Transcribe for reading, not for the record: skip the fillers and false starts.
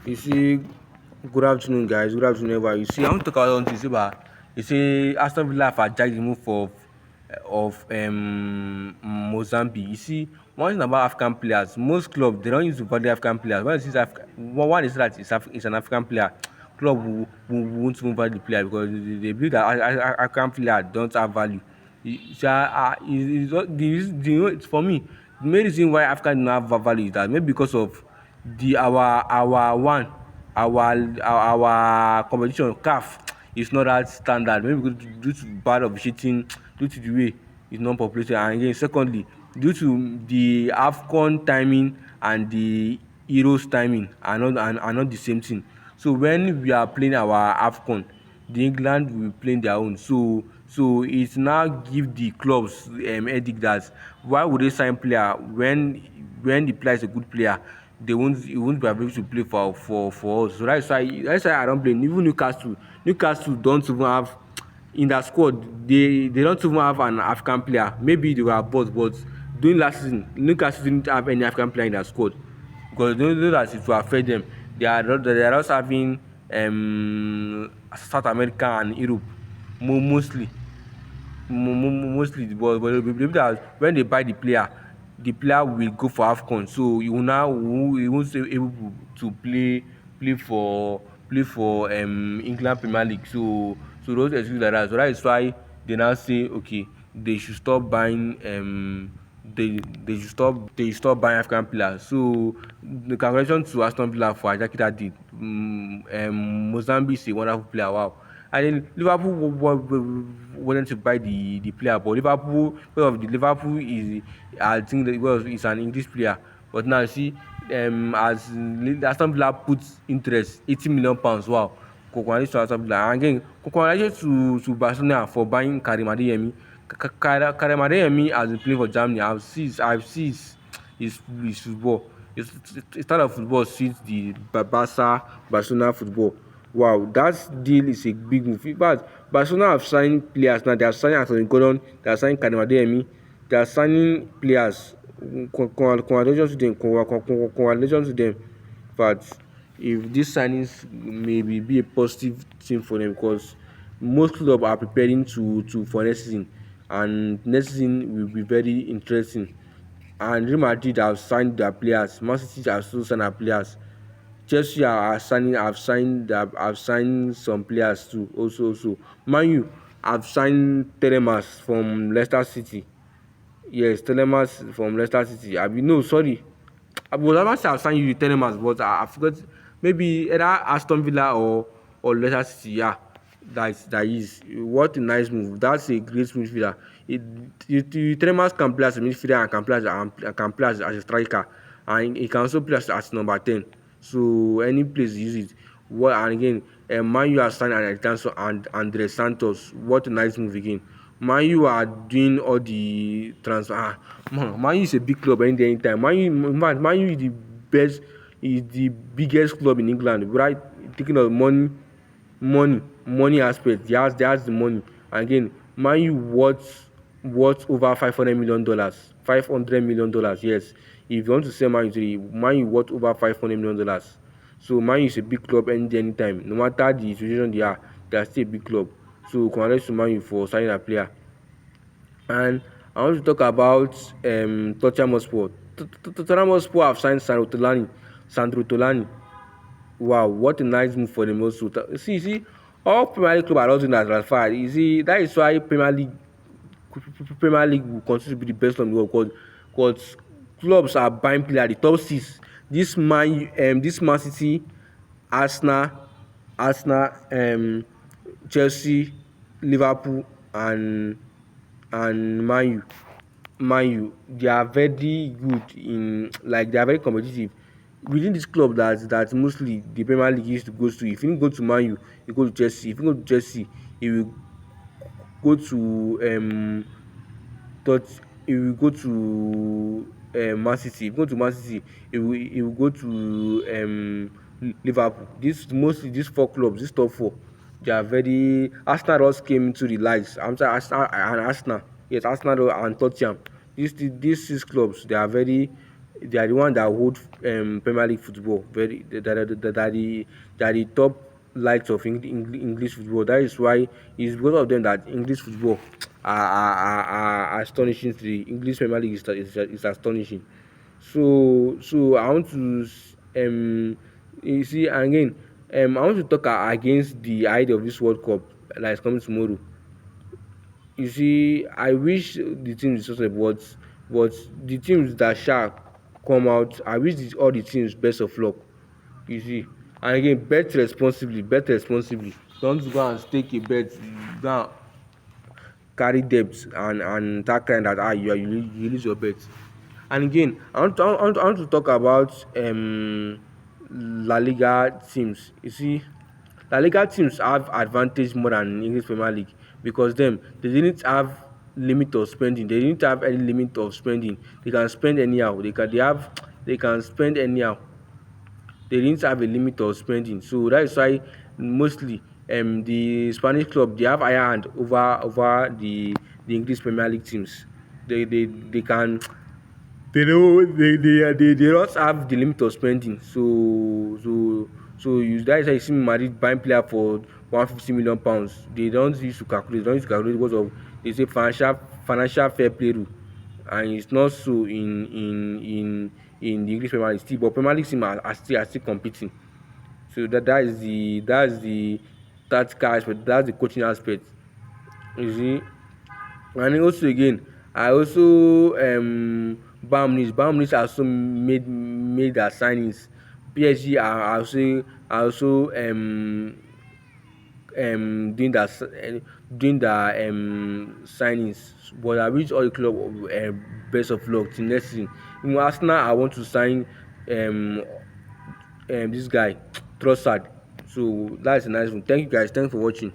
You see, good afternoon, guys. Good afternoon, everyone. You see, I want to talk about something. You see, Aston Villa have hijacked the move of Mozambi. You see, one thing about African players, most clubs they don't use to value African players. When it is one is that it's an African player, club won't even value the player because they believe that African player don't have value. So, it's for me. The main reason why Africa do not have value is that maybe because of the our one our competition CAF is not that standard, maybe due to bad officiating, due to the way it's not populated, and again secondly due to the AFCON timing and the Euros timing are not the same thing. So when we are playing our AFCON, the England will be playing their own. So it now give the clubs headache that why would they sign player when the player is a good player, he won't be able to play for us. So that's why I don't blame. Even Newcastle don't even have in their squad. They don't even have an African player. Maybe they were bought, but during last season Newcastle didn't have any African player in their squad because they know that it will affect them. They are also having South America and Europe mostly. Mostly, but they believe that when they buy the player will go for AFCON. So he won't be able to play for England Premier League. So those excuses like that. So that is why they now say okay, they should stop buying they should stop buying African players. So the congratulations to Aston Villa for hijacking that deal. Mozambique is a wonderful player. Wow. And then Liverpool wanted to buy the player, but Liverpool, because of the Liverpool is, I think that is an English player. But now you see, as Aston Villa puts interest, £80 million. Wow, congratulations to Aston Villa. And again, congratulations to Barcelona for buying Karim Adeyemi. Karim Adeyemi has been playing for Germany. I've seen his football. His style of football suits the Barcelona football. Wow, that deal is a big move. But Barcelona have signed players now. They are signing Anthony Gordon. They are signing Karim Adeyemi. They are signing players. Congratulations to them. Congratulations to them. But if these signings maybe be a positive thing for them because most clubs are preparing to for next season, and next season will be very interesting. And Real Madrid have signed their players. Man City have also signed their players. Chelsea have signed some players too. Also, Man U have signed Telemas from Leicester City. Yes, Telemas from Leicester City. I mean, no, sorry. I was about to say I've signed you Telemas, but I forgot. Maybe either Aston Villa or Leicester City. Yeah, that is what a nice move. That's a great midfielder. Telemas can play as a midfielder and can play as a striker, and he can also play as number 10. So any place use it. What and again, Man U has signed and Andre Santos. What a nice move again. Man U are doing all the transfer. Man U is a big club any day, anytime. In fact, Man U is the biggest club in England. Right? Taking of money aspect. They has the money. And again, Man U worth over $500 million. $500 million. Yes. If you want to sell Man U today, Man U worth over $500 million. So Man U is a big club any day, anytime. No matter the situation they are still a big club. So congratulations to Man U for signing a player. And I want to talk about Tottenham Hotspur. Tottenham Hotspur have signed Sandro Tolani. Wow, what a nice move for them also. See, all Premier League clubs are not doing that transfer. You see, that is why Premier League will continue to be the best club in the world because clubs are buying players at the top six. This Man City, Arsenal, Chelsea, Liverpool, and Man U, they are very good in like they are very competitive. Within this club that mostly the Premier League used to go to. If you go to Man U, you go to Chelsea. If you go to Chelsea, you will go to Tot he will go to Man City. If you go to Man City, he will go to Liverpool. These four clubs, these top four, they are very. Arsenal just came into the lights. I'm sorry, Arsenal and Arsenal. Yes, Arsenal and Tottenham. These six clubs, they are very They are the one that hold Premier League football. Very that are the top lights of English football. That is why it's because of them that English football are astonishing. To the English Premier League is astonishing. So I want to you see again I want to talk against the idea of this World Cup that is coming tomorrow. You see, I wish the teams is successful, but the teams that shall come out, I wish all the teams best of luck. You see, and again, bet responsibly, bet responsibly. Don't go and stake a bet, go and carry debts and that kind that you lose your bet. And again, I want to talk about La Liga teams. You see, La Liga teams have advantage more than English Premier League because them they didn't have limit of spending. They didn't have any limit of spending. They can spend anyhow. They can spend anyhow. They didn't have a limit of spending. So that is why mostly the Spanish club they have higher hand over the English Premier League teams. They can they don't have the limit of spending. So you that is why you see Madrid buying player for £150 million. They don't use to calculate. They don't use to calculate because of they say financial fair play rule, and it's not so in the English Premier League still. But Premier League team are still competing. So that is the tactical aspect. That's the coaching aspect. You see, and also again, I also Bayern Munich also made their signings. PSG are also doing doing their signings. But I wish all the club best of luck till next season. Arsenal I want to sign um this guy Trossard. So that's a nice one. Thank you guys. Thanks for watching.